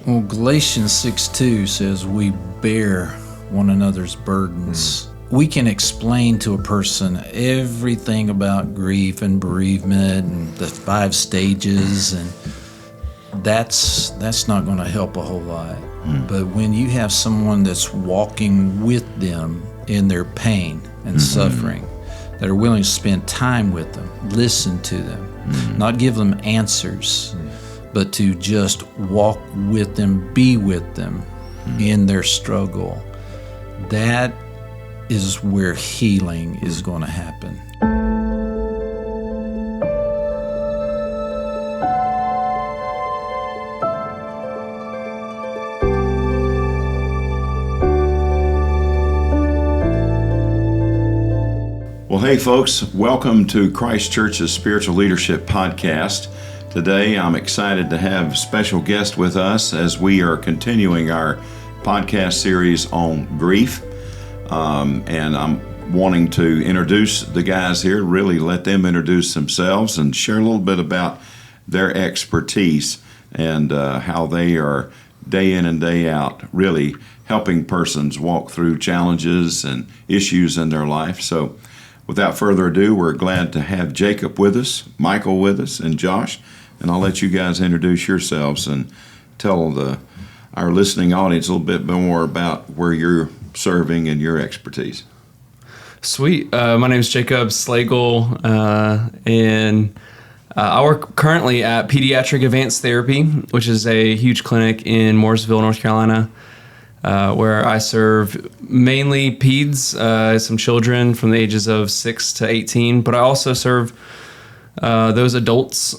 Well, Galatians 6:2 says we bear one another's burdens. We can explain to a person everything about grief and bereavement and the 5 stages, and that's not going to help a whole lot. But when you have someone that's walking with them in their pain and suffering, that are willing to spend time with them, listen to them, not give them answers, but to just walk with them, be with them in their struggle, that is where healing is going to happen. Well, hey folks, welcome to Christ Church's Spiritual Leadership Podcast. Today I'm excited to have a special guest with us as we are continuing our podcast series on grief. And I'm wanting to introduce the guys here, really let them introduce themselves and share a little bit about their expertise and how they are day in and day out really helping persons walk through challenges and issues in their life. So without further ado, we're glad to have Jacob with us, Michael with us, and Josh. And I'll let you guys introduce yourselves and tell our listening audience a little bit more about where you're serving and your expertise. Sweet. My name is Jacob Slagle, and I work currently at Pediatric Advanced Therapy, which is a huge clinic in Mooresville, North Carolina, where I serve mainly peds, some children from the ages of 6 to 18, but I also serve those adults,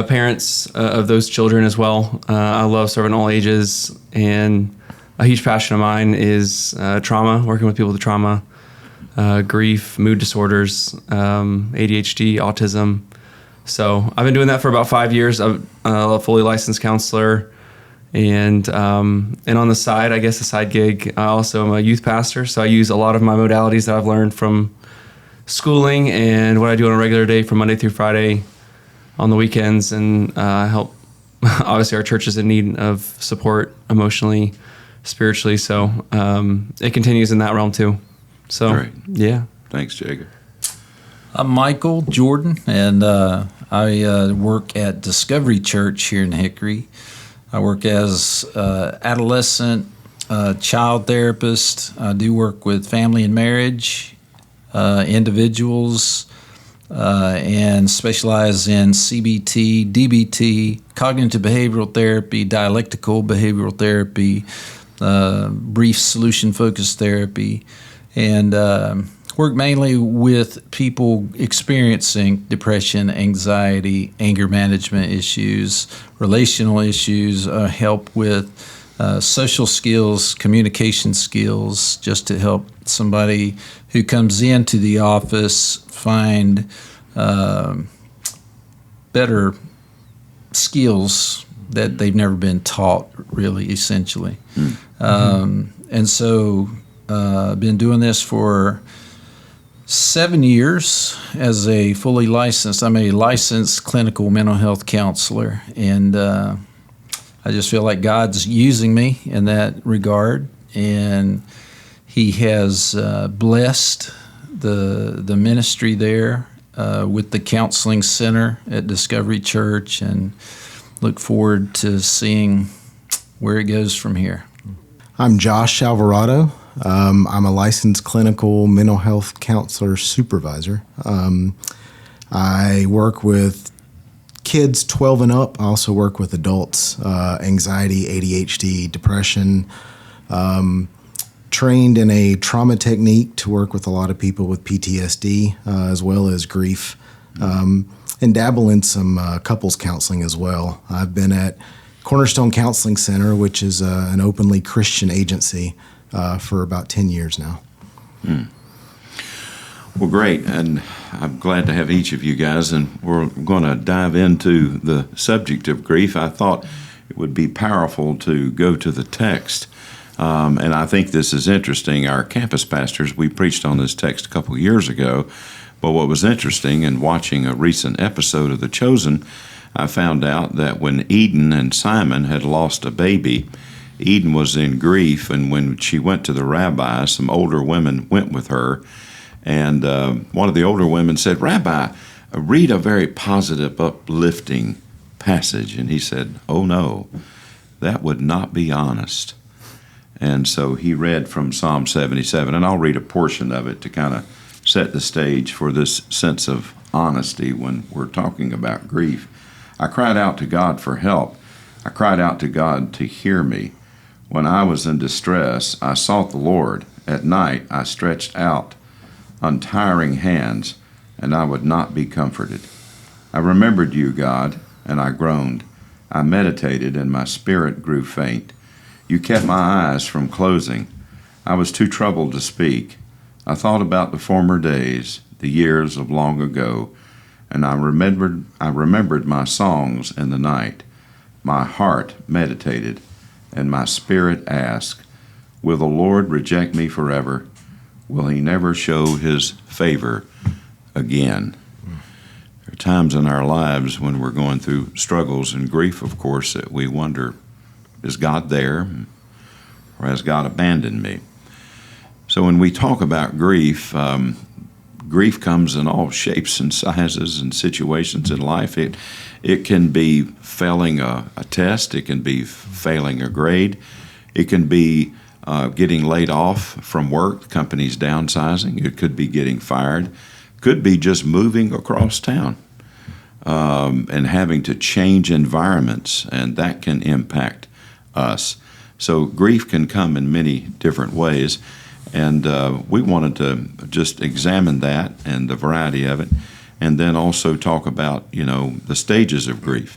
parents of those children as well. I love serving all ages, and a huge passion of mine is trauma, working with people with trauma, grief, mood disorders, ADHD, autism. So I've been doing that for about 5 years. I'm a fully licensed counselor. And on the side, I guess a side gig, I also am a youth pastor. So I use a lot of my modalities that I've learned from schooling and what I do on a regular day from Monday through Friday on the weekends, and help. Obviously, our church is in need of support emotionally, spiritually. So it continues in that realm too. So, Great. Yeah. Thanks, Jacob. I'm Michael Jordan, and I work at Discovery Church here in Hickory. I work as adolescent child therapist. I do work with family and marriage individuals, and specialize in CBT, DBT, cognitive behavioral therapy, dialectical behavioral therapy, brief solution-focused therapy, and work mainly with people experiencing depression, anxiety, anger management issues, relational issues, help with social skills, communication skills, just to help somebody who comes into the office find better skills that they've never been taught, really, essentially. And so I've been doing this for 7 years as a fully licensed. I'm a licensed clinical mental health counselor, and I just feel like God's using me in that regard, and He has blessed the ministry there with the counseling center at Discovery Church, and look forward to seeing where it goes from here. I'm Josh Alvarado. I'm a licensed clinical mental health counselor supervisor. I work with kids 12 and up. I also work with adults, anxiety, ADHD, depression. Trained in a trauma technique to work with a lot of people with PTSD, as well as grief, and dabble in some couples counseling as well. I've been at Cornerstone Counseling Center, which is an openly Christian agency, for about 10 years now. Well, great, and I'm glad to have each of you guys, and we're going to dive into the subject of grief. I thought it would be powerful to go to the text, and I think this is interesting. Our campus pastors, we preached on this text a couple years ago, but what was interesting in watching a recent episode of The Chosen, I found out that when Eden and Simon had lost a baby, Eden was in grief, and when she went to the rabbi, some older women went with her, and one of the older women said, "Rabbi, read a very positive, uplifting passage." And he said, "Oh no, that would not be honest." And so he read from Psalm 77, and I'll read a portion of it to kind of set the stage for this sense of honesty when we're talking about grief. "I cried out to God for help. I cried out to God to hear me. When I was in distress, I sought the Lord. At night, I stretched out untiring hands, and I would not be comforted. I remembered you, God, and I groaned. I meditated, and my spirit grew faint. You kept my eyes from closing. I was too troubled to speak. I thought about the former days, the years of long ago, and I remembered my songs in the night. My heart meditated, and my spirit asked, will the Lord reject me forever? Will he never show his favor again?" There are times in our lives when we're going through struggles and grief, of course, that we wonder, is God there, or has God abandoned me? So when we talk about grief, grief comes in all shapes and sizes and situations in life. It can be failing a test. It can be failing a grade. It can be getting laid off from work, companies downsizing. It could be getting fired. Could be just moving across town and having to change environments, and that can impact us. So grief can come in many different ways, and we wanted to just examine that and the variety of it, and then also talk about, the stages of grief,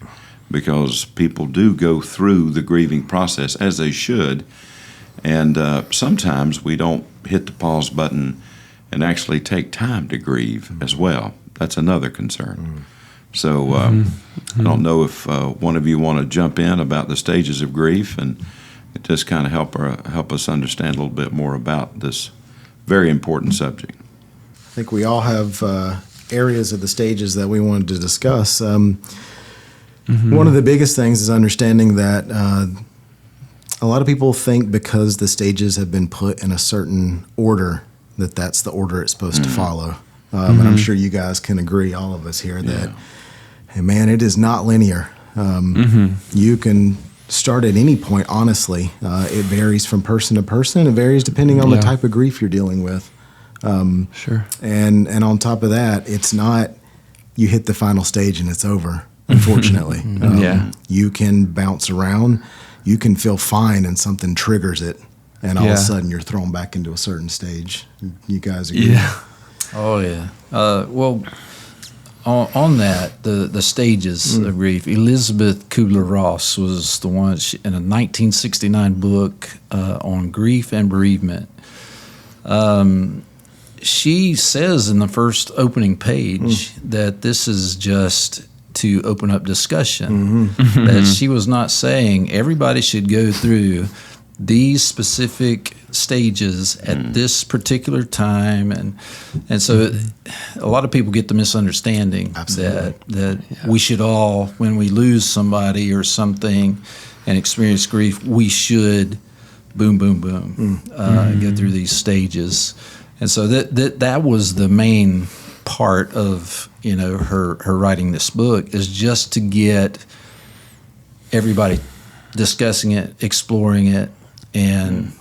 because people do go through the grieving process, as they should, and sometimes we don't hit the pause button and actually take time to grieve as well. That's another concern. So I don't know if one of you want to jump in about the stages of grief and just kind of help us understand a little bit more about this very important subject. I think we all have areas of the stages that we wanted to discuss. One of the biggest things is understanding that a lot of people think because the stages have been put in a certain order that that's the order it's supposed to follow. And I'm sure you guys can agree, all of us here, that, hey, man, it is not linear. You can start at any point, honestly. It varies from person to person. It varies depending on the type of grief you're dealing with. Sure. And on top of that, it's not you hit the final stage and it's over, unfortunately. You can bounce around. You can feel fine and something triggers it, and all of a sudden you're thrown back into a certain stage. You guys agree? Yeah. Oh, yeah. Well, on that, the stages of grief, Elizabeth Kubler-Ross was the one in a 1969 book on grief and bereavement. She says in the first opening page that this is just to open up discussion, that she was not saying everybody should go through these specific stages at this particular time, and so a lot of people get the misunderstanding that we should all, when we lose somebody or something and experience grief, we should boom, boom, boom, go through these stages. And so that was the main part of her writing this book, is just to get everybody discussing it, exploring it, and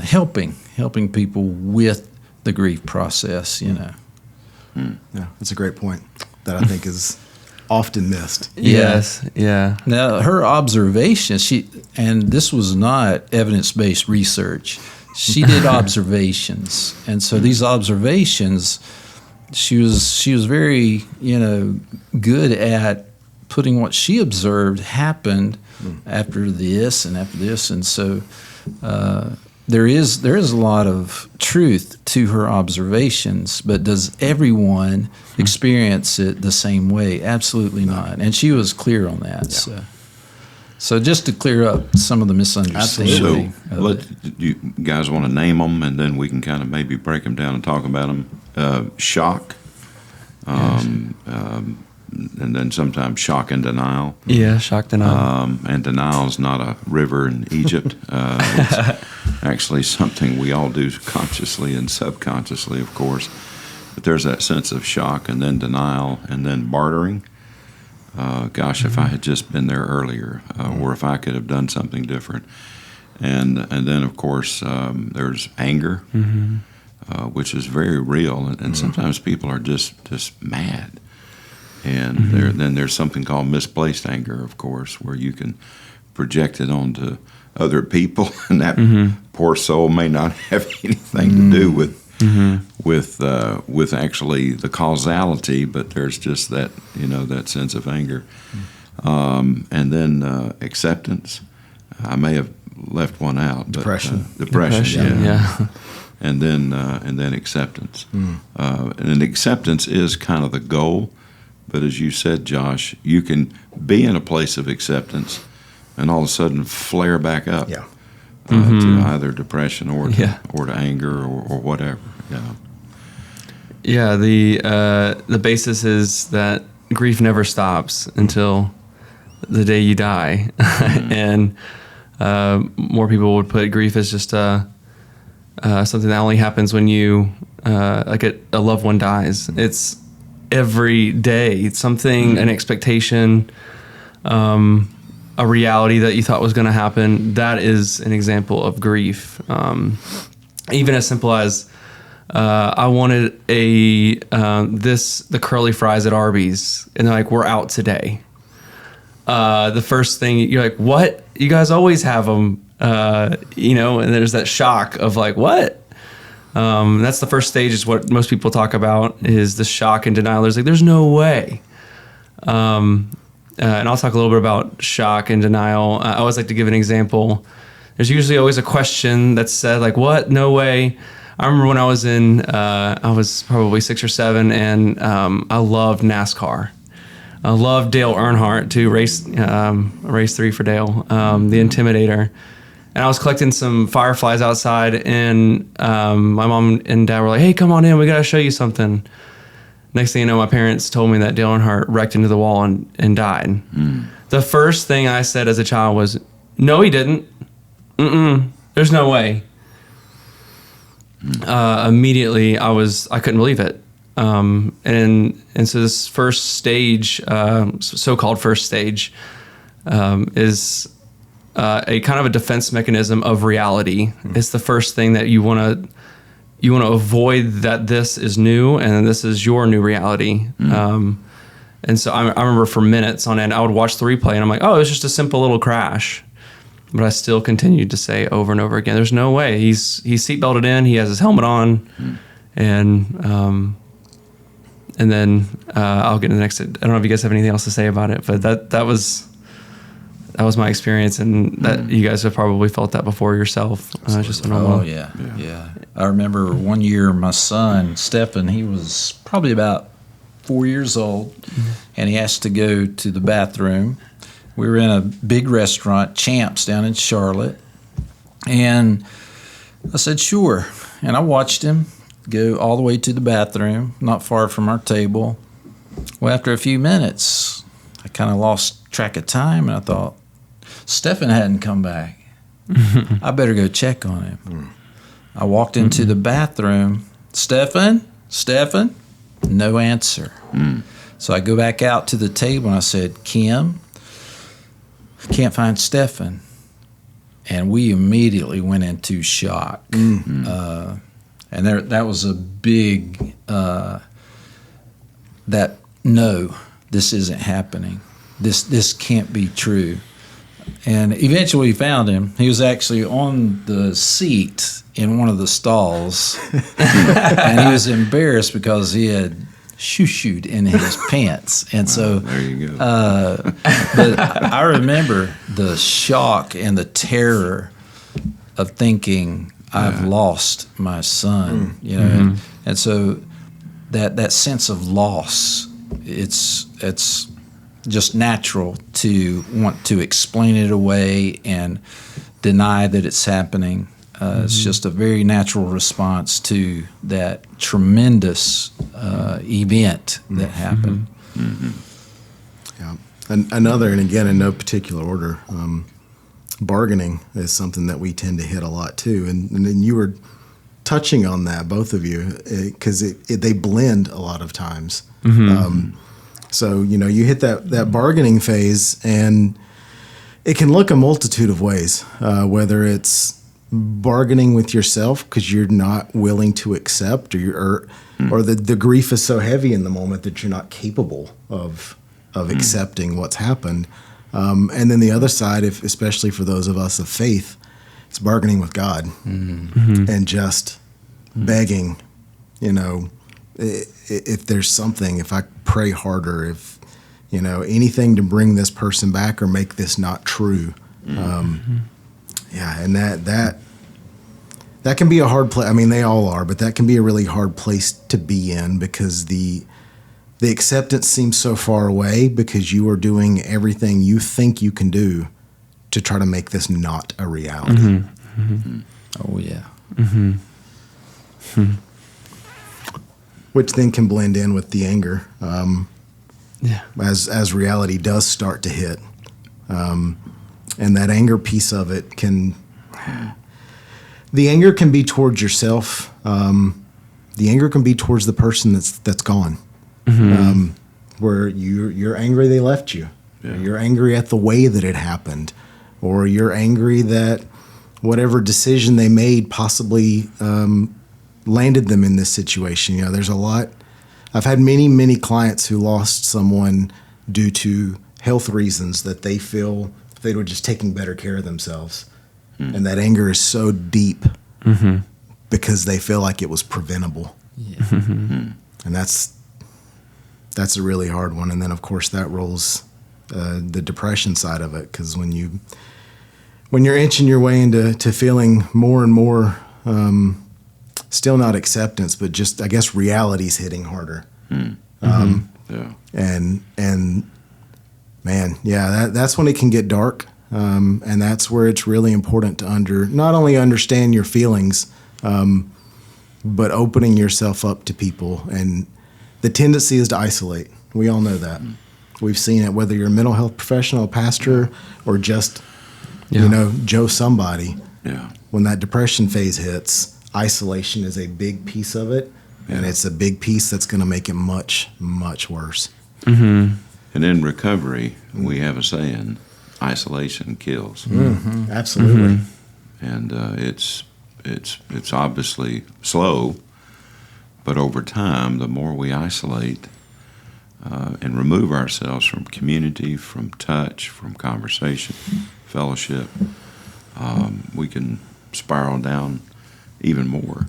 helping people with the grief process. Yeah, that's a great point that I think is often missed. Yes. Yeah. Now, her observations, and this was not evidence-based research. She did observations, and so these observations, she was very good at putting what she observed happened after this and after this, and so there is a lot of truth to her observations, but does everyone experience it the same way? Absolutely not, and she was clear on that. Yeah. So just to clear up some of the misunderstanding. So, you guys want to name them, and then we can kind of maybe break them down and talk about them. Shock, and then sometimes shock and denial. Yeah, shock denial. And denial is not a river in Egypt. It's actually something we all do consciously and subconsciously, of course. But there's that sense of shock and then denial and then bartering. Gosh, if I had just been there earlier, or if I could have done something different. And then, of course, there's anger, which is very real. And sometimes people are just mad. And then there's something called misplaced anger, of course, where you can project it onto other people, and that poor soul may not have anything to do with actually the causality, but there's just that, that sense of anger. And then acceptance. I may have left one out. But, depression. Yeah. And then acceptance. And acceptance is kind of the goal. But as you said, Josh, you can be in a place of acceptance and all of a sudden flare back up to either depression or to anger or whatever. Yeah. The basis is that grief never stops until the day you die, and more people would put grief as just something that only happens when you like a loved one dies. It's every day. It's something, an expectation, a reality that you thought was going to happen. That is an example of grief. Even as simple as I wanted the curly fries at Arby's, and they're like, we're out today. The first thing you're like, what? You guys always have them, and there's that shock of like, what? That's the first stage, is what most people talk about, is the shock and denial. There's no way. And I'll talk a little bit about shock and denial. I always like to give an example. There's usually always a question that's said like, what? No way. I remember when I was probably 6 or 7, and I loved NASCAR. I loved Dale Earnhardt too, race 3 for Dale, the Intimidator. And I was collecting some fireflies outside, and my mom and dad were like, hey, come on in, we got to show you something. Next thing you know, my parents told me that Dale Earnhardt wrecked into the wall and died. The first thing I said as a child was, no, he didn't. There's no way. Immediately, I couldn't believe it. And so this first stage, so-called first stage, is a kind of a defense mechanism of reality. It's the first thing that you want to avoid, that this is new and this is your new reality. And so I remember for minutes on end, I would watch the replay and I'm like, oh, it's just a simple little crash. But I still continued to say over and over again, there's no way. He's seatbelted in, he has his helmet on, and then I'll get to the next. I don't know if you guys have anything else to say about it, but that was my experience, and that you guys have probably felt that before yourself. Just a normal. Oh yeah. I remember one year my son Stephen, he was probably about 4 years old, and he asked to go to the bathroom. We were in a big restaurant, Champs, down in Charlotte, and I said sure, and I watched him go all the way to the bathroom, not far from our table. Well, after a few minutes, I kind of lost track of time, and I thought, Stephen hadn't come back. I better go check on him. I walked into the bathroom. Stephen, no answer. So I go back out to the table, and I said, Kim, I can't find Stephen. And we immediately went into shock. And that was a big, that no, this isn't happening. This can't be true. And eventually we found him. He was actually on the seat in one of the stalls. And he was embarrassed because he had shoo-shooed in his pants. And so there you go. But I remember the shock and the terror of thinking, I've lost my son, and so that sense of loss, it's just natural to want to explain it away and deny that it's happening. It's just a very natural response to that tremendous event that happened. Yeah. Another, and again, in no particular order, bargaining is something that we tend to hit a lot too. And then you were touching on that, both of you, because they blend a lot of times. So, you hit that bargaining phase, and it can look a multitude of ways, whether it's bargaining with yourself because you're not willing to accept, or the grief is so heavy in the moment that you're not capable of accepting what's happened. And then the other side, especially for those of us of faith, it's bargaining with God and just begging, if there's something, if I pray harder, if, anything to bring this person back or make this not true. Yeah, and that can be a hard place. I mean, they all are, but that can be a really hard place to be in because the acceptance seems so far away because you are doing everything you think you can do to try to make this not a reality. Oh, yeah. Which then can blend in with the anger as reality does start to hit. And that anger piece of it the anger can be towards yourself. The anger can be towards the person that's gone. Where you're angry they left you. Yeah. You're angry at the way that it happened. Or you're angry that whatever decision they made possibly landed them in this situation. There's a lot. I've had many clients who lost someone due to health reasons that they feel they were just taking better care of themselves. And that anger is so deep because they feel like it was preventable. Yeah. And that's a really hard one. And then, of course, that rolls the depression side of it, because when you're inching your way into feeling more and more, still not acceptance, but just, I guess, reality's hitting harder. And man, that's when it can get dark. And that's where it's really important to not only understand your feelings, but opening yourself up to people. And the tendency is to isolate. We all know that. We've seen it, whether you're a mental health professional, a pastor, or just, Joe somebody. Yeah. When that depression phase hits, isolation is a big piece of it. Yeah. And it's a big piece that's going to make it much, much worse. And in recovery, we have a saying, isolation kills. Absolutely. And it's obviously slow, but over time, the more we isolate and remove ourselves from community, from touch, from conversation, fellowship, we can spiral down even more.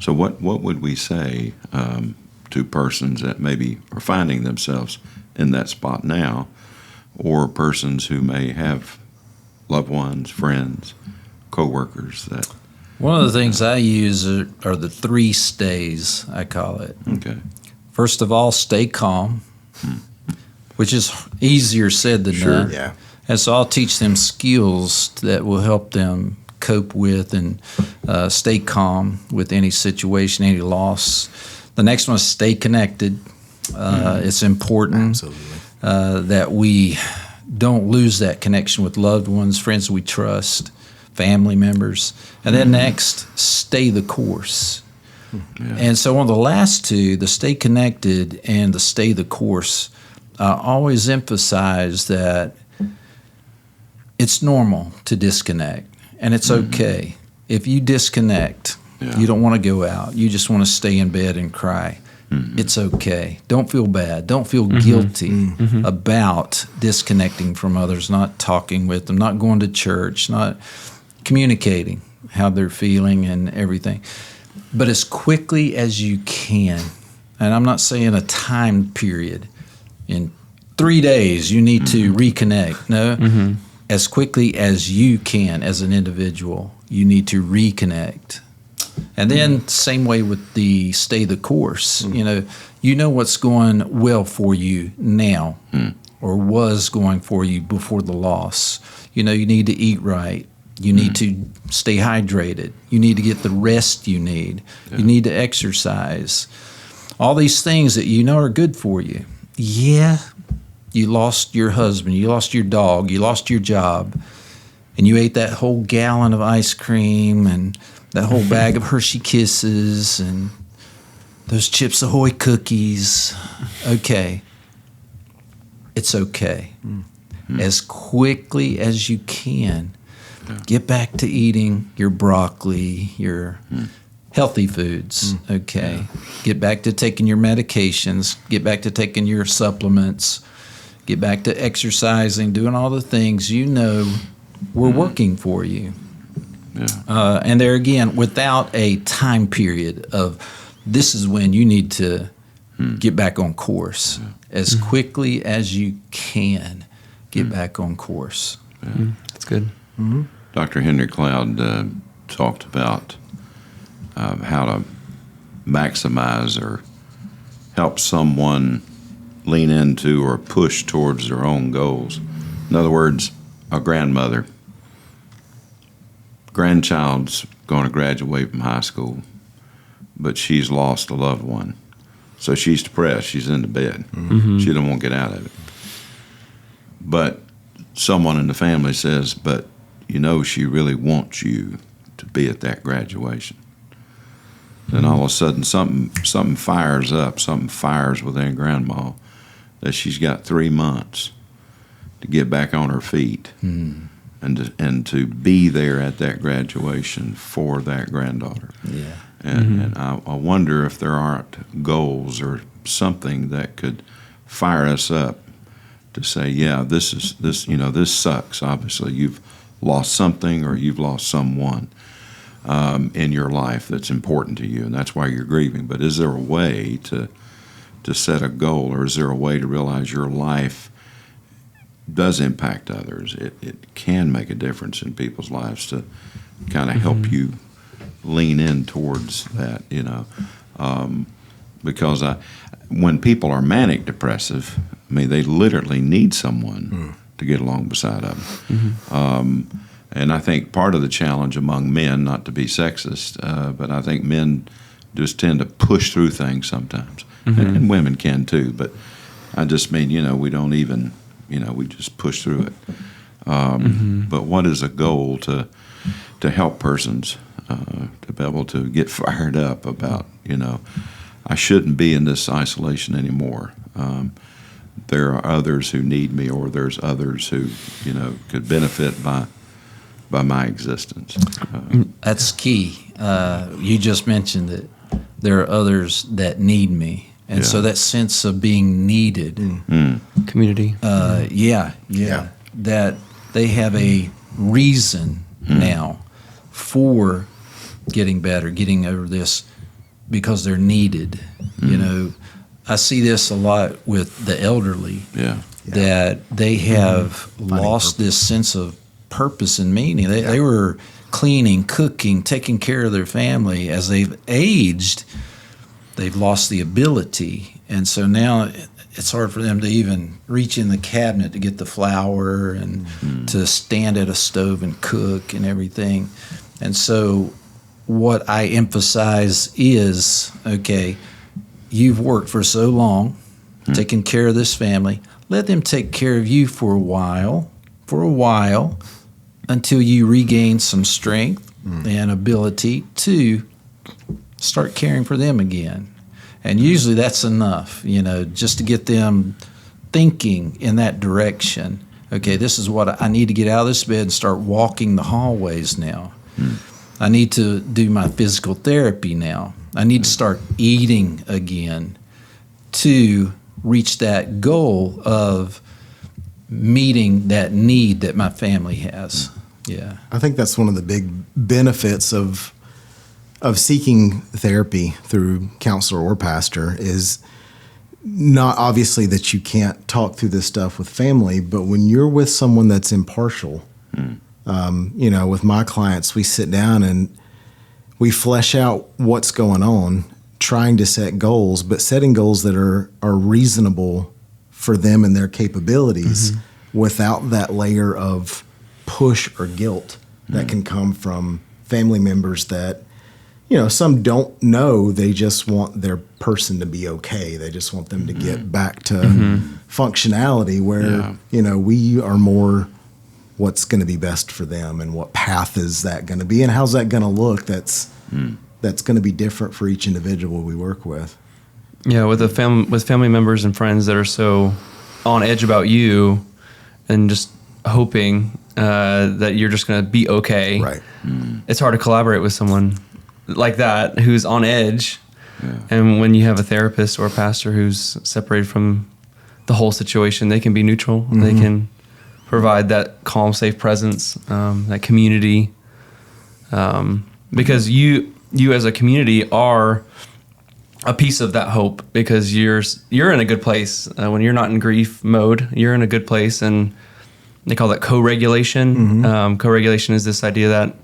So what would we say to persons that maybe are finding themselves in that spot now, or persons who may have loved ones, friends, coworkers that... One of the things I use are the 3 stays, I call it. Okay. First of all, stay calm, which is easier said than done. Yeah. And so I'll teach them skills that will help them cope with and stay calm with any situation, any loss. The next one is stay connected. It's important that we don't lose that connection with loved ones, friends we trust, family members. And then next, stay the course. Yeah. And so on the last 2, the stay connected and the stay the course, I always emphasize that it's normal to disconnect, and it's okay. If you disconnect, you don't want to go out, you just want to stay in bed and cry, it's okay. Don't feel bad. Don't feel guilty about disconnecting from others, not talking with them, not going to church, not communicating how they're feeling and everything. But as quickly as you can, and I'm not saying a time period, in 3 days you need to reconnect. No, as quickly as you can as an individual, you need to reconnect. And then same way with the stay the course. You know what's going well for you now or was going for you before the loss. You need to eat right. You need to stay hydrated. You need to get the rest you need. You need to exercise. All these things that you know are good for you. yeah, you lost your husband, you lost your dog, you lost your job, and you ate that whole gallon of ice cream and that whole bag of Hershey Kisses and those Chips Ahoy cookies. Okay. It's okay. As quickly as you can, get back to eating your broccoli, your healthy foods, okay? Get back to taking your medications, get back to taking your supplements, get back to exercising, doing all the things you know were working for you. Yeah. And there again, without a time period of this is when you need to get back on course. As quickly as you can, get back on course. That's good. Dr. Henry Cloud talked about how to maximize or help someone lean into or push towards their own goals. In other words, a grandchild's going to graduate from high school, but she's lost a loved one. So she's depressed. She's in the bed. She don't want to get out of it. But someone in the family says, but she really wants you to be at that graduation. Then all of a sudden something fires up, something fires within Grandma that she's got 3 months to get back on her feet and to be there at that graduation for that granddaughter. Yeah. And I wonder if there aren't goals or something that could fire us up to say, yeah, this sucks. Obviously, you've lost something or you've lost someone in your life that's important to you, and that's why you're grieving. But is there a way to set a goal, or is there a way to realize your life does impact others? It can make a difference in people's lives to kind of help you lean in towards that, because when people are manic depressive, they literally need someone to get along beside them. And I think part of the challenge among men, not to be sexist, but I think men just tend to push through things sometimes, and women can too. But I just mean, we don't even, we just push through it. But what is a goal to help persons to be able to get fired up about, I shouldn't be in this isolation anymore. There are others who need me, or there's others who, could benefit by my existence. That's key. You just mentioned that there are others that need me. And so that sense of being needed. Community. Yeah. That they have a reason now for getting better, getting over this, because they're needed. I see this a lot with the elderly, that they have lost this sense of purpose and meaning. They were cleaning, cooking, taking care of their family. As they've aged, they've lost the ability. And so now it's hard for them to even reach in the cabinet to get the flour and to stand at a stove and cook and everything. And so what I emphasize is, okay, you've worked for so long, taking care of this family. Let them take care of you for a while, until you regain some strength and ability to start caring for them again. And usually that's enough, just to get them thinking in that direction. Okay, this is what I need to get out of this bed and start walking the hallways now. I need to do my physical therapy now. I need to start eating again to reach that goal of meeting that need that my family has. Yeah. I think that's one of the big benefits of seeking therapy through counselor or pastor is not obviously that you can't talk through this stuff with family, but when you're with someone that's impartial, with my clients, we sit down and we flesh out what's going on, trying to set goals, but setting goals that are reasonable for them and their capabilities without that layer of push or guilt that can come from family members that, some don't know. They just want their person to be okay. They just want them to get back to functionality where, we are more what's going to be best for them and what path is that going to be and how's that going to look. That's going to be different for each individual we work with. Yeah, with family members and friends that are so on edge about you and just hoping that you're just going to be okay. Right. It's hard to collaborate with someone like that who's on edge. Yeah. And when you have a therapist or a pastor who's separated from the whole situation, they can be neutral. They can provide that calm, safe presence, that community. Because you as a community are a piece of that hope, because you're in a good place. When you're not in grief mode, you're in a good place. And they call that co-regulation. Co-regulation is this idea that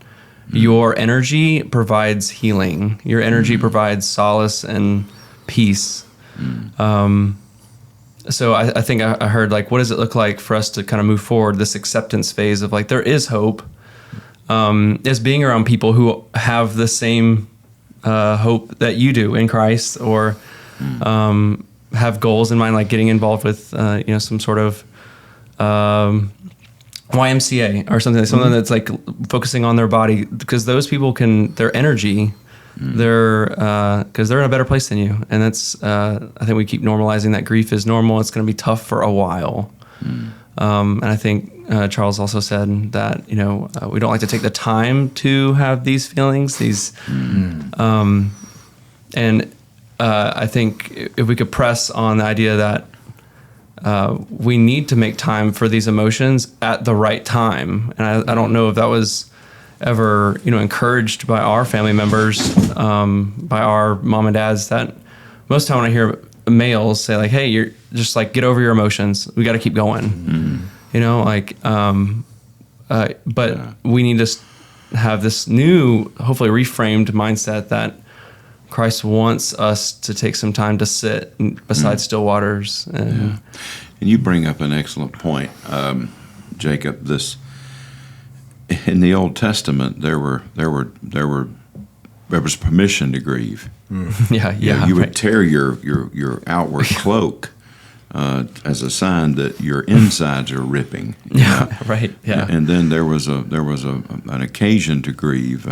your energy provides healing. Your energy provides solace and peace. So I think I heard, like, what does it look like for us to kind of move forward this acceptance phase of, like, there is hope, is being around people who have the same hope that you do in Christ, or have goals in mind, like getting involved with some sort of YMCA or something that's like focusing on their body, because those people their energy, because they're in a better place than you. And that's I think we keep normalizing that grief is normal. It's going to be tough for a while. And I think Charles also said that we don't like to take the time to have these feelings. And I think if we could press on the idea that we need to make time for these emotions at the right time. And I don't know if that was ever, encouraged by our family members, by our mom and dads, that most of the time when I hear males say, like, hey, you're just like, get over your emotions. We got to keep going, but we need to have this new, hopefully reframed mindset that Christ wants us to take some time to sit beside still waters. And you bring up an excellent point, Jacob. This, in the Old Testament, there was permission to grieve. You would tear your outward cloak as a sign that your insides are ripping. And then there was an occasion to grieve.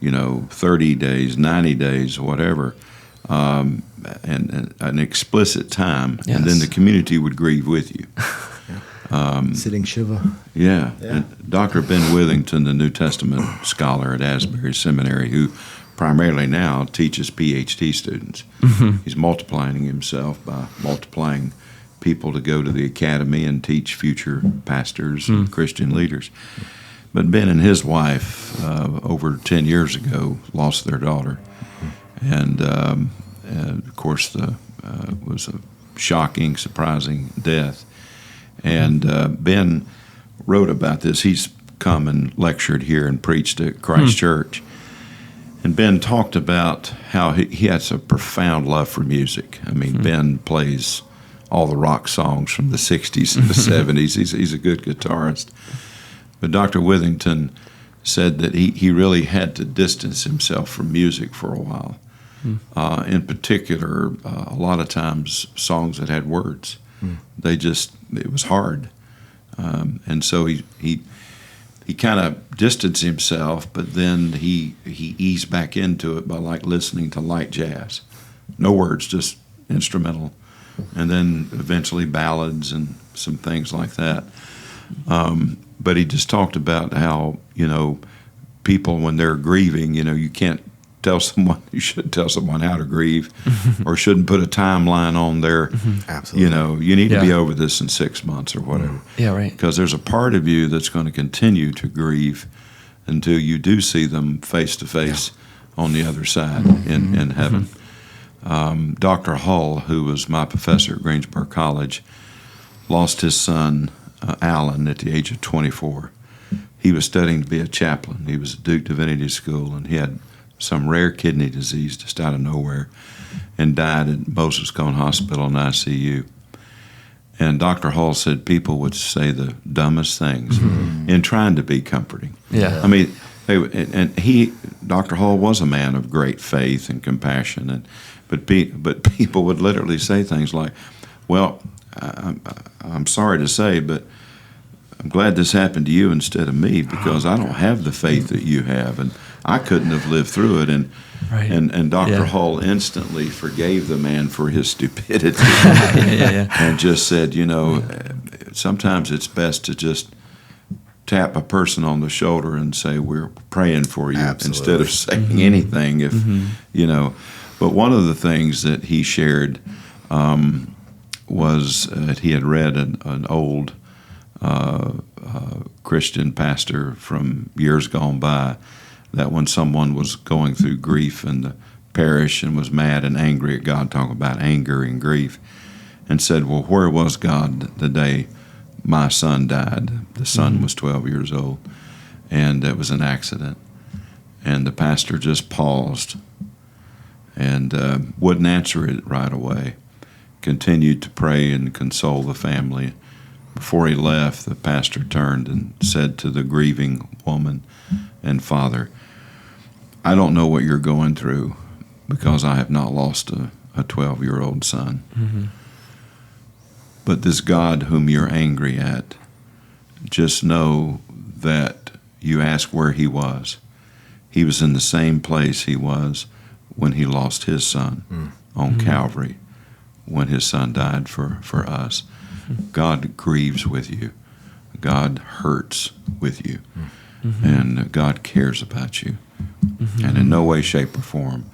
30 days, 90 days, whatever, and an explicit time, and then the community would grieve with you. Sitting Shiva. Yeah. And Dr. Ben Withington, the New Testament scholar at Asbury Seminary, who primarily now teaches PhD students. He's multiplying himself by multiplying people to go to the academy and teach future pastors and Christian leaders. But Ben and his wife, over 10 years ago, lost their daughter. And of course, was a shocking, surprising death. And Ben wrote about this. He's come and lectured here and preached at Christ Church. And Ben talked about how he has a profound love for music. I mean, Ben plays all the rock songs from the 60s and the 70s. He's a good guitarist. But Dr. Withington said that he really had to distance himself from music for a while. In particular, a lot of times songs that had words. It was hard. And so he kind of distanced himself, but then he eased back into it by like listening to light jazz. No words, just instrumental. And then eventually ballads and some things like that. But he just talked about how, people, when they're grieving, you can't tell someone, you shouldn't tell someone how to grieve or shouldn't put a timeline on their, Absolutely. You need to be over this in 6 months or whatever. Yeah, right. Because there's a part of you that's going to continue to grieve until you do see them face to face on the other side in heaven. Dr. Hull, who was my professor at Greensboro College, lost his son, Alan, at the age of 24. He was studying to be a chaplain. He was at Duke Divinity School, and he had some rare kidney disease just out of nowhere and died at Moses Cone Hospital in ICU. And Dr. Hull said people would say the dumbest things in trying to be comforting. Yeah. I mean, and he, Dr. Hull was a man of great faith and compassion, but people would literally say things like, "Well, I'm sorry to say, but I'm glad this happened to you instead of me, because I don't have the faith that you have, and I couldn't have lived through it." And Dr. Hull instantly forgave the man for his stupidity and just said, sometimes it's best to just tap a person on the shoulder and say, "We're praying for you," instead of saying anything. But one of the things that he shared was that he had read an old Christian pastor from years gone by, that when someone was going through grief in the parish and was mad and angry at God, talking about anger and grief, and said, "Well, where was God the day my son died?" The son was 12 years old, and it was an accident. And the pastor just paused and wouldn't answer it right away, continued to pray and console the family. Before he left, the pastor turned and said to the grieving woman and father, "I don't know what you're going through, because I have not lost a 12-year-old son. But this God whom you're angry at, just know that you ask where he was. He was in the same place he was when he lost his son on Calvary, when his son died for us. God grieves with you. God hurts with you. And God cares about you. And in no way, shape, or form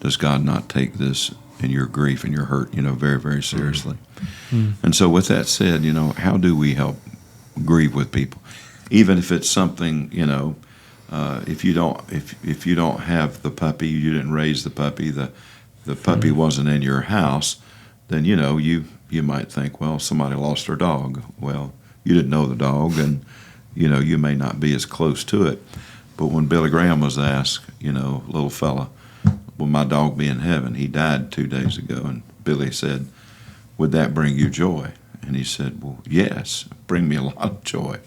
does God not take this and your grief and your hurt, very, very seriously." And so with that said, how do we help grieve with people? Even if it's something, if you don't have the puppy, you didn't raise the puppy, the puppy wasn't in your house, then, you might think, well, somebody lost their dog. Well, you didn't know the dog, and, you may not be as close to it. But when Billy Graham was asked, little fella, "Will my dog be in heaven? He died 2 days ago." And Billy said, "Would that bring you joy?" And he said, "Well, yes, bring me a lot of joy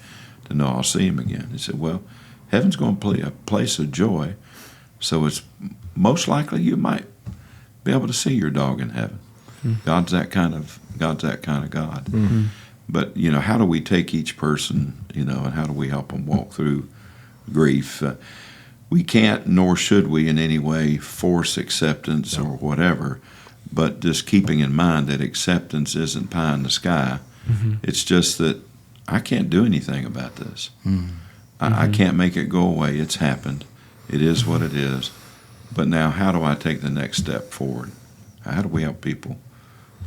to know I'll see him again." He said, "Well, heaven's going to be a place of joy, so it's most likely you might be able to see your dog in heaven." God's that kind of God. But how do we take each person, and how do we help them walk through grief? We can't, nor should we in any way force acceptance or whatever, but just keeping in mind that acceptance isn't pie in the sky. It's just that I can't do anything about this. I can't make it go away. It's happened. It is what it is. But now, how do I take the next step forward? How do we help people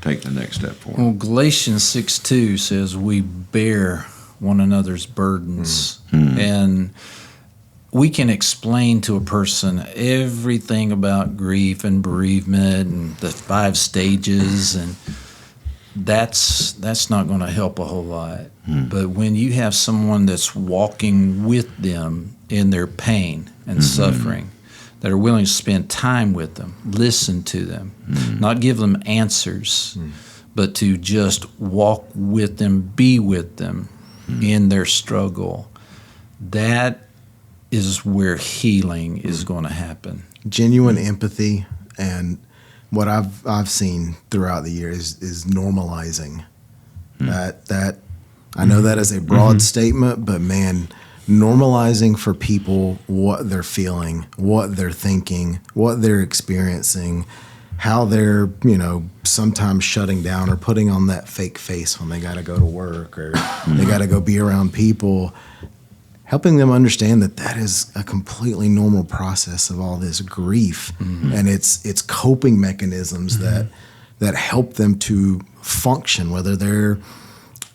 take the next step forward? Well, Galatians 6:2 says we bear one another's burdens. And we can explain to a person everything about grief and bereavement and the 5 stages, and that's not going to help a whole lot. But when you have someone that's walking with them in their pain and suffering, that are willing to spend time with them, listen to them, not give them answers, but to just walk with them, be with them in their struggle, that is where healing is going to happen. Genuine empathy, and what I've seen throughout the years is normalizing. That I know that is a broad statement, but man, normalizing for people what they're feeling, what they're thinking, what they're experiencing, how they're, sometimes shutting down or putting on that fake face when they got to go to work or they got to go be around people. Helping them understand that is a completely normal process of all this grief, and it's coping mechanisms that help them to function, whether they're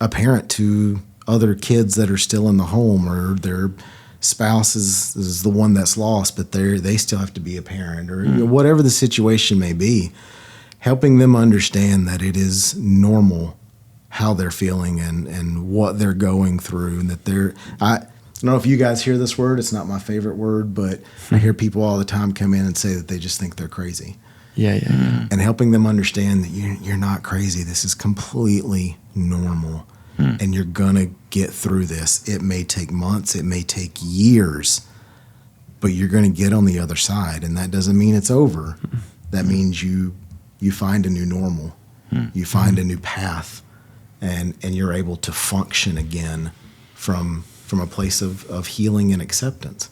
a parent to other kids that are still in the home, or their spouse is the one that's lost, but they still have to be a parent, or whatever the situation may be. Helping them understand that it is normal how they're feeling and what they're going through, and that I don't know if you guys hear this word. It's not my favorite word, but I hear people all the time come in and say that they just think they're crazy. Yeah. And helping them understand that you're not crazy. This is completely normal, and you're going to get through this. It may take months. It may take years, but you're going to get on the other side, and that doesn't mean it's over. That means you find a new normal. You find a new path, and you're able to function again from a place of healing and acceptance.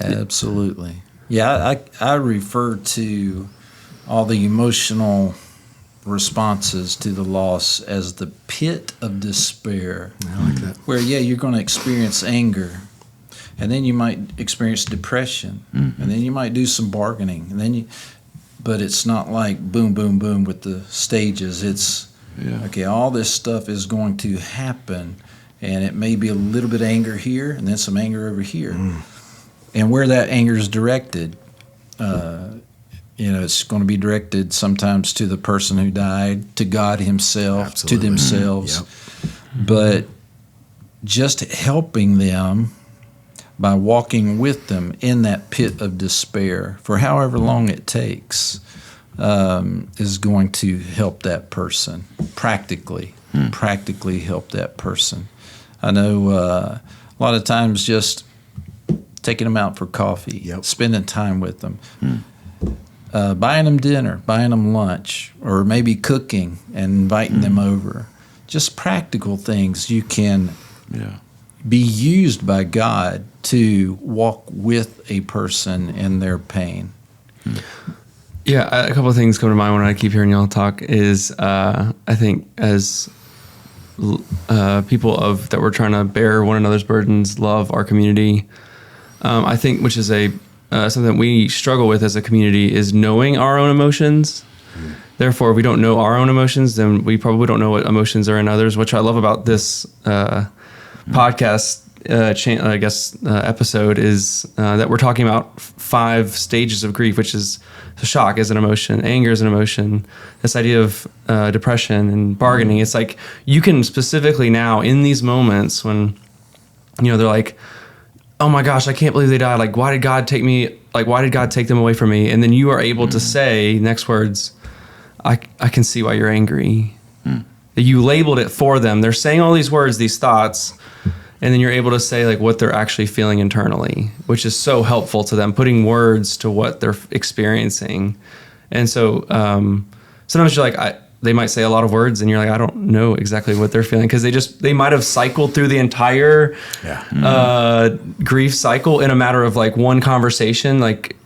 Absolutely. Yeah, I refer to all the emotional responses to the loss as the pit of despair. I like that. Where, you're going to experience anger, and then you might experience depression, and then you might do some bargaining, and then but it's not like boom, boom, boom with the stages. It's, okay, all this stuff is going to happen, and it may be a little bit of anger here, and then some anger over here. And where that anger is directed, it's going to be directed sometimes to the person who died, to God himself, Absolutely. to themselves. But just helping them by walking with them in that pit of despair for however long it takes is going to help that person practically help that person. I know a lot of times just taking them out for coffee, spending time with them, buying them dinner, buying them lunch, or maybe cooking and inviting them over. Just practical things you can be used by God to walk with a person in their pain. Yeah, a couple of things come to mind when I keep hearing y'all talk is I think as people that we're trying to bear one another's burdens, love our community, I think, which is something that we struggle with as a community, is knowing our own emotions. Therefore, if we don't know our own emotions, then we probably don't know what emotions are in others, which I love about this podcast, episode is that we're talking about 5 stages of grief, which is shock is an emotion, anger is an emotion, this idea of depression and bargaining. It's like you can specifically now in these moments when, they're like, oh my gosh, I can't believe they died. Like, why did God take them away from me? And then you are able to say next words, I can see why you're angry. You labeled it for them. They're saying all these words, these thoughts, and then you're able to say like what they're actually feeling internally, which is so helpful to them, putting words to what they're experiencing. And so sometimes you're like, they might say a lot of words and you're like, I don't know exactly what they're feeling, because they might have cycled through the entire grief cycle in a matter of like one conversation. Like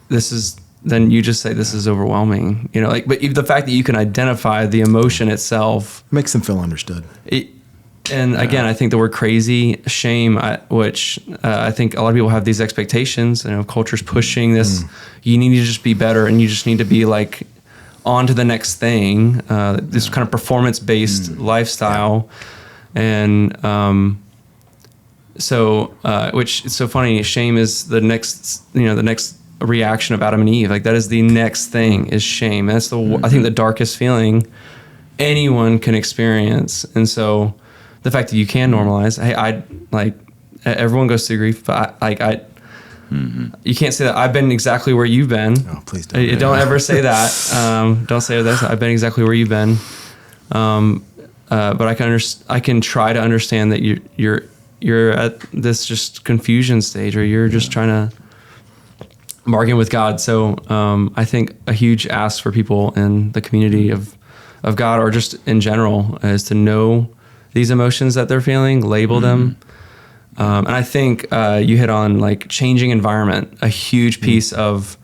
then you just say, this is overwhelming, but the fact that you can identify the emotion itself makes them feel understood. And again, I think the word crazy, shame, which I think a lot of people have these expectations. Culture's pushing this. You need to just be better, and you just need to be like on to the next thing. This kind of performance-based lifestyle, and which is so funny. Shame is the next, the next reaction of Adam and Eve. Like that is the next thing is shame. That's I think the darkest feeling anyone can experience, and so. The fact that you can normalize, hey, everyone goes through grief, but you can't say that I''ve been exactly where you've been. Oh, please don't. Don't ever say that. Don't say that. I've been exactly where you've been. But I can try to understand that you're at this just confusion stage, or you're just trying to bargain with God. So I think a huge ask for people in the community of God, or just in general, is to know these emotions that they're feeling, label them. And I think you hit on like changing environment, a huge piece of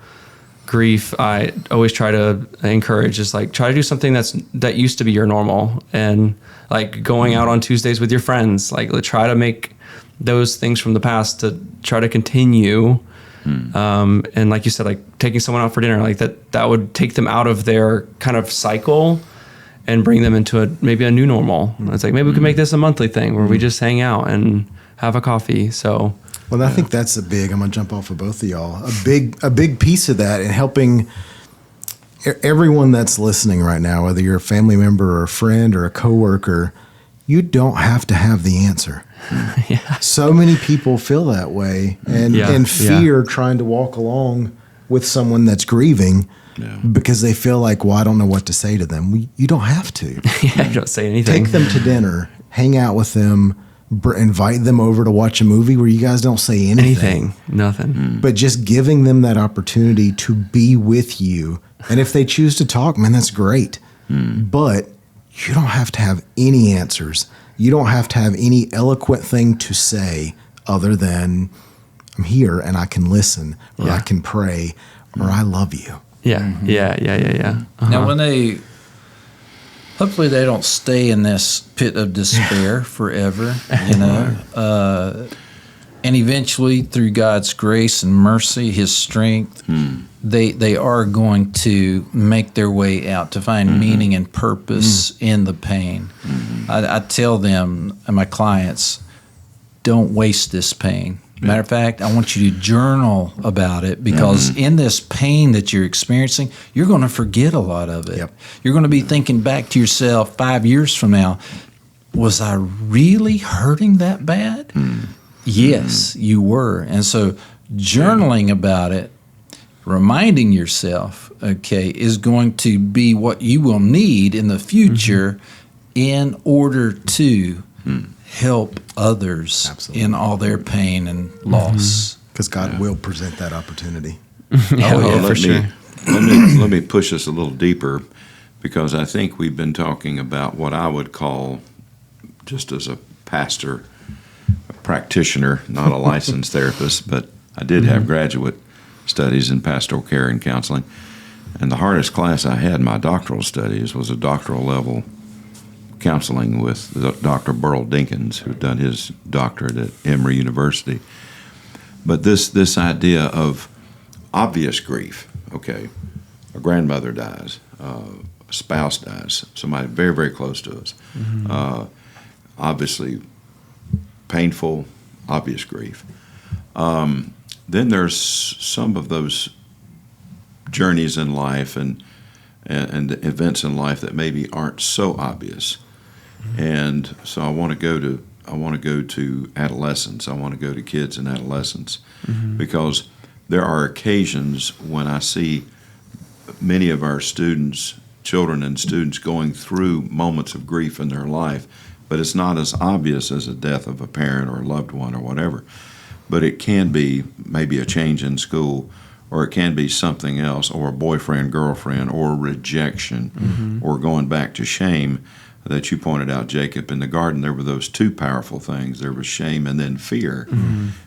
grief. I always try to encourage is like, try to do something that used to be your normal, and like going out on Tuesdays with your friends, like try to make those things from the past to try to continue. And like you said, like taking someone out for dinner, like that would take them out of their kind of cycle and bring them into maybe a new normal. It's like, maybe we can make this a monthly thing where we just hang out and have a coffee. So, well, I think that's I'm going to jump off of both of y'all. A big piece of that in helping everyone that's listening right now, whether you're a family member or a friend or a coworker, you don't have to have the answer. So many people feel that way and fear trying to walk along with someone that's grieving. Because they feel like, well, I don't know what to say to them. You don't have to. You don't say anything. Take them to dinner, hang out with them, invite them over to watch a movie where you guys don't say anything. Nothing. But just giving them that opportunity to be with you. And if they choose to talk, man, that's great. But you don't have to have any answers. You don't have to have any eloquent thing to say other than I'm here and I can listen, or I can pray, or I love you. Yeah. Now, hopefully they don't stay in this pit of despair forever, and eventually through God's grace and mercy, His strength, they are going to make their way out to find meaning and purpose in the pain. I tell them and my clients, don't waste this pain. Matter of fact, I want you to journal about it, because in this pain that you're experiencing, you're going to forget a lot of it. Yep. You're going to be thinking back to yourself 5 years from now, was I really hurting that bad? Yes, you were. And so journaling about it, reminding yourself, is going to be what you will need in the future in order to help others in all their pain and loss. Because God will present that opportunity. Let me push us a little deeper, because I think we've been talking about what I would call, just as a pastor, a practitioner, not a licensed therapist, but I did have graduate studies in pastoral care and counseling. And the hardest class I had in my doctoral studies was a doctoral level counseling with Dr. Burl Dinkins, who'd done his doctorate at Emory University. But this idea of obvious grief, a grandmother dies, a spouse dies, somebody very, very close to us, obviously painful, obvious grief. Then there's some of those journeys in life and events in life that maybe aren't so obvious. And so I want to go to adolescence. I want to go to kids and adolescents, because there are occasions when I see many of our children and students going through moments of grief in their life, but it's not as obvious as a death of a parent or a loved one or whatever. But it can be maybe a change in school, or it can be something else, or a boyfriend, girlfriend, or rejection, or going back to shame that you pointed out, Jacob. In the garden, there were those two powerful things. There was shame and then fear.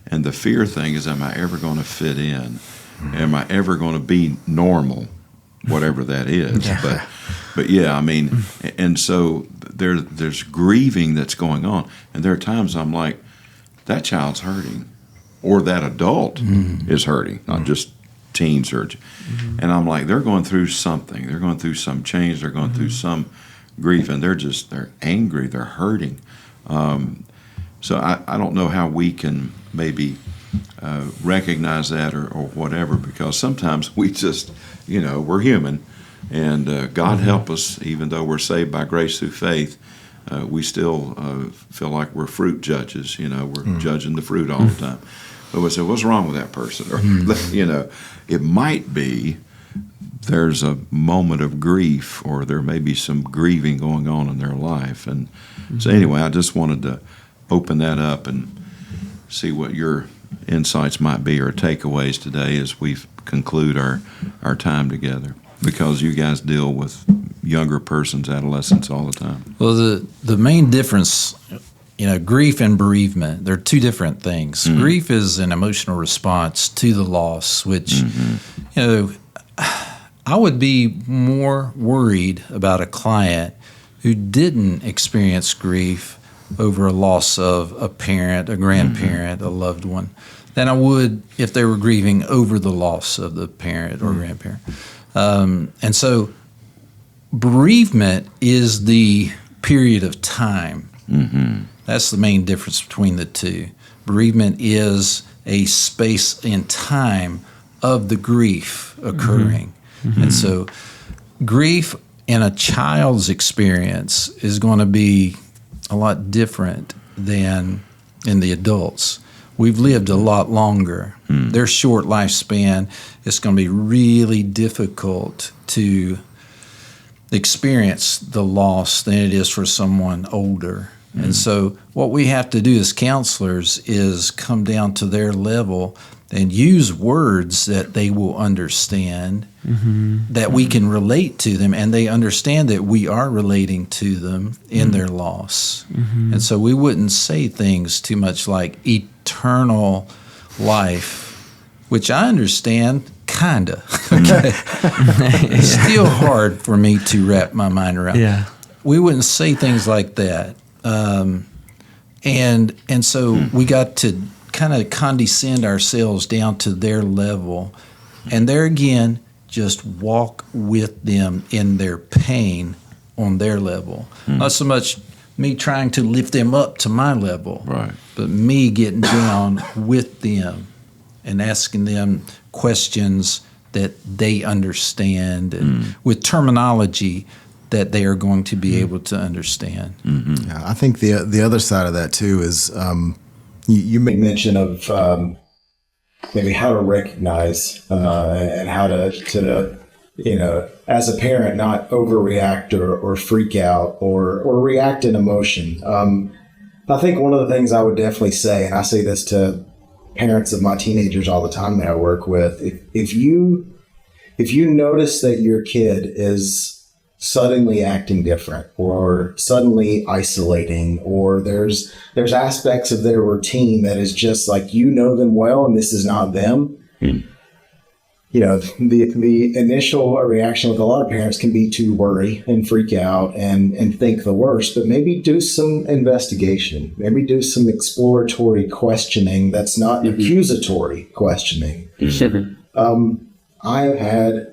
And the fear thing is, am I ever going to fit in? Am I ever going to be normal, whatever that is? But yeah, I mean, and so there's grieving that's going on. And there are times I'm like, that child's hurting, or that adult is hurting, not just teens hurt. And I'm like, they're going through something. They're going through some change. They're going through some grief, and they're angry. They're hurting. So I don't know how we can maybe recognize that or whatever, because sometimes we just, we're human, and God help us, even though we're saved by grace through faith, we still feel like we're fruit judges. We're judging the fruit all the time. But we say, what's wrong with that person? Or, it might be there's a moment of grief, or there may be some grieving going on in their life. And so anyway, I just wanted to open that up and see what your insights might be, or takeaways today as we conclude our time together, because you guys deal with younger persons, adolescents all the time. Well, the main difference, grief and bereavement, they're two different things. Grief is an emotional response to the loss, which, I would be more worried about a client who didn't experience grief over a loss of a parent, a grandparent, a loved one, than I would if they were grieving over the loss of the parent or grandparent. And so bereavement is the period of time. That's the main difference between the two. Bereavement is a space in time of the grief occurring. And so grief in a child's experience is going to be a lot different than in the adults. We've lived a lot longer. Their short lifespan, it's going to be really difficult to experience the loss than it is for someone older. And so what we have to do as counselors is come down to their level and use words that they will understand, that we can relate to them, and they understand that we are relating to them in their loss. And so we wouldn't say things too much like eternal life, which I understand, kind of. It's still hard for me to wrap my mind around. Yeah. We wouldn't say things like that. And so we got to kind of condescend ourselves down to their level. And there again, just walk with them in their pain on their level. Not so much me trying to lift them up to my level, but me getting down with them and asking them questions that they understand and with terminology that they are going to be able to understand. Yeah, I think the other side of that too is you made mention of maybe how to recognize and how to as a parent not overreact or freak out or react in emotion. I think one of the things I would definitely say, and I say this to parents of my teenagers all the time that I work with, if you notice that your kid is suddenly acting different or suddenly isolating, or there's aspects of their routine that is just like, you know them well and this is not them. The initial reaction with a lot of parents can be to worry and freak out and think the worst, but maybe do some investigation, maybe do some exploratory questioning that's not accusatory questioning. I have had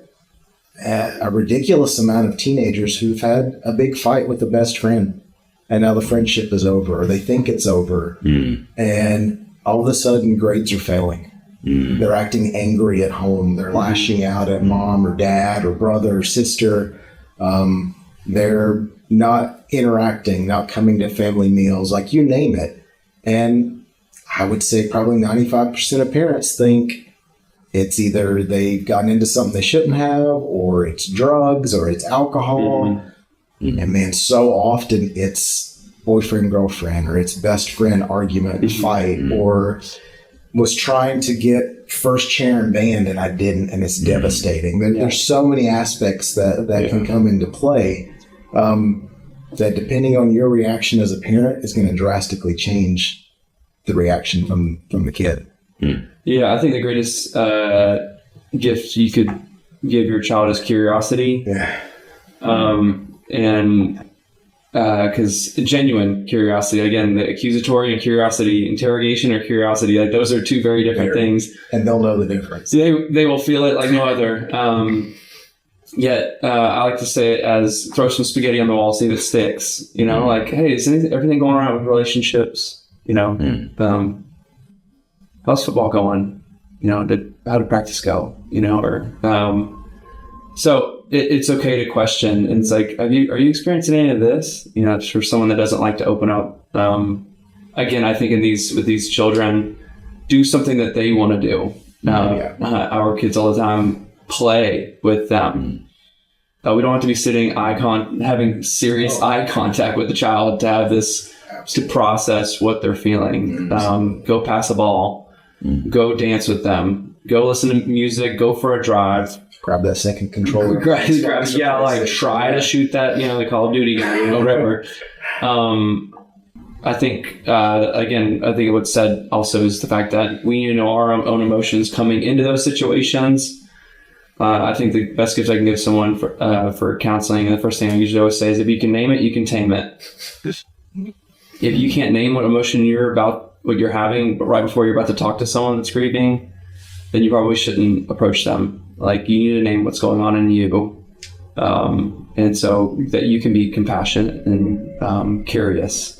a ridiculous amount of teenagers who've had a big fight with a best friend, and now the friendship is over, or they think it's over, and all of a sudden grades are failing. They're acting angry at home. They're lashing out at mom or dad or brother or sister. They're not interacting, not coming to family meals, like you name it. And I would say probably 95% of parents think it's either they've gotten into something they shouldn't have, or it's drugs, or it's alcohol. And man, so often it's boyfriend, girlfriend, or it's best friend argument, fight, or was trying to get first chair in band and I didn't, and it's devastating. There's so many aspects that can come into play that, depending on your reaction as a parent, is going to drastically change the reaction from the kid. Yeah, I think the greatest gift you could give your child is curiosity. And because genuine curiosity, again, the accusatory and curiosity, interrogation or curiosity, like those are two very different things. And they'll know the difference. They will feel it like no other. Yet I like to say it as throw some spaghetti on the wall, see if it sticks. Like, hey, is everything going around with relationships? How's football going? How did practice go? So it's okay to question. And it's like, are you experiencing any of this? For someone that doesn't like to open up. Again, I think with these children, do something that they want to do. Our kids all the time play with them. We don't have to be sitting having serious eye contact with the child to have this, to process what they're feeling. Go pass a ball. Go dance with them. Go listen to music. Go for a drive. Grab that second controller. Try to shoot that, the Call of Duty game, whatever. I think what's said also is the fact that we need to know our own emotions coming into those situations. I think the best gift I can give someone for counseling, and the first thing I usually always say is, if you can name it, you can tame it. If you can't name what emotion what you're having, but right before you're about to talk to someone that's grieving, then you probably shouldn't approach them. Like, you need to name what's going on in you. And so that you can be compassionate and curious.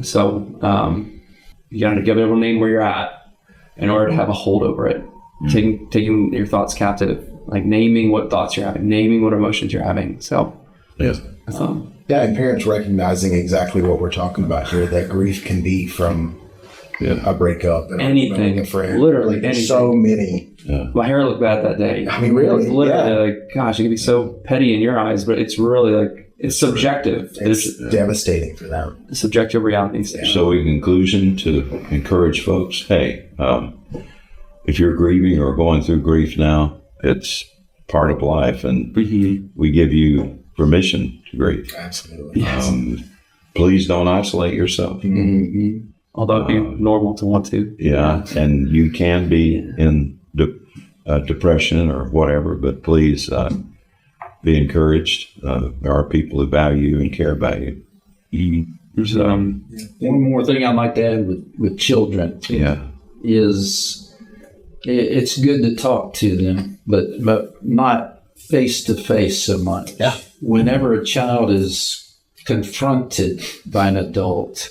So you got to give it a name where you're at in order to have a hold over it. Taking your thoughts captive, like naming what thoughts you're having, naming what emotions you're having. So, and parents recognizing exactly what we're talking about here, that grief can be from a breakup, anything, a friend, literally anything. So many. My hair looked bad that day. I mean, really, literally, like, gosh, it can be so petty in your eyes, but it's really like it's subjective. It's devastating for them. Subjective realities. So in conclusion, to encourage folks, hey, if you're grieving or going through grief now, it's part of life, and we give you permission to grieve. Absolutely. Please don't isolate yourself. Although it'd be normal to want to. Yeah, and you can be in depression or whatever, but please be encouraged. There are people who value and care about you. There's one more thing I'd like to add with children. Yeah. Is it's good to talk to them, but not face to face so much. Yeah. Whenever a child is confronted by an adult,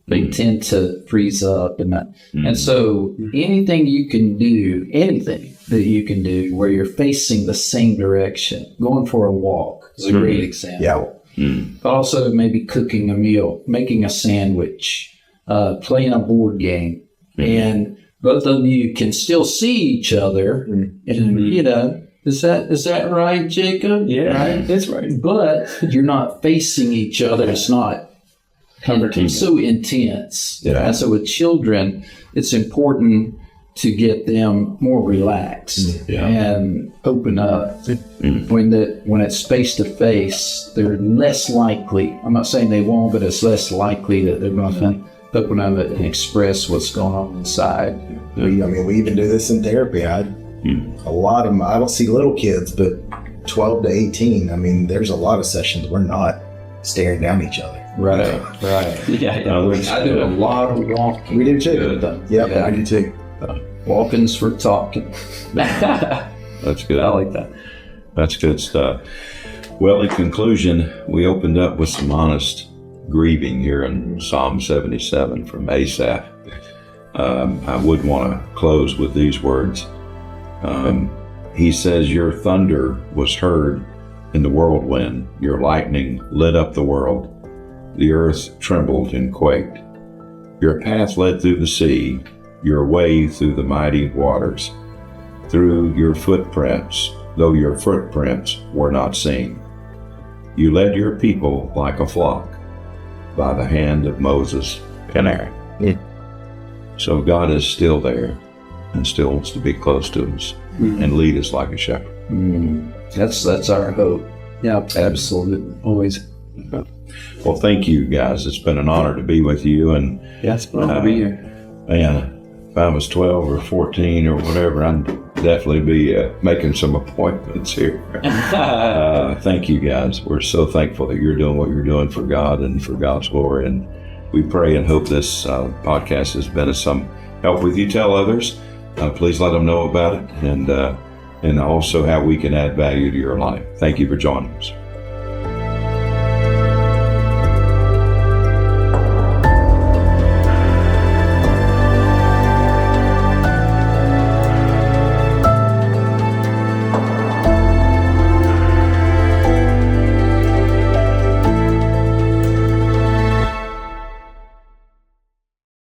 they tend to freeze up, and so anything that you can do where you're facing the same direction, going for a walk is a great example. Yeah. But also maybe cooking a meal, making a sandwich, playing a board game, and both of you can still see each other, and is that right, Jacob? Yeah, right? that's right. But you're not facing each other. It's not so intense. Yeah. And so with children, it's important to get them more relaxed and open up. When it's face to face, they're less likely. I'm not saying they won't, but it's less likely that they're going to open up and express what's going on inside. We even do this in therapy. A lot of them, I don't see little kids, but 12 to 18, there's a lot of sessions we're not staring down each other. Right. Yeah. I do a lot of walking. We do too. Yep, I do too. Walking's for talking. That's good. I like that. That's good stuff. Well, in conclusion, we opened up with some honest grieving here in Psalm 77 from Asaph. I would want to close with these words. He says, "Your thunder was heard in the whirlwind. Your lightning lit up the world. The earth trembled and quaked. Your path led through the sea, your way through the mighty waters. Through your footprints, though your footprints were not seen. You led your people like a flock by the hand of Moses and Aaron." So God is still there and still wants to be close to us and lead us like a shepherd. That's our hope. Yeah, absolutely. Always. Well, thank you guys. It's been an honor to be with you. And Yeah, it's fun to be here. man, if I was 12 or 14 or whatever, I'd definitely be making some appointments here. Thank you guys. We're so thankful that you're doing what you're doing for God and for God's glory. And we pray and hope this podcast has been of some help with you. Tell others. Please let them know about it, and also how we can add value to your life. Thank you for joining us.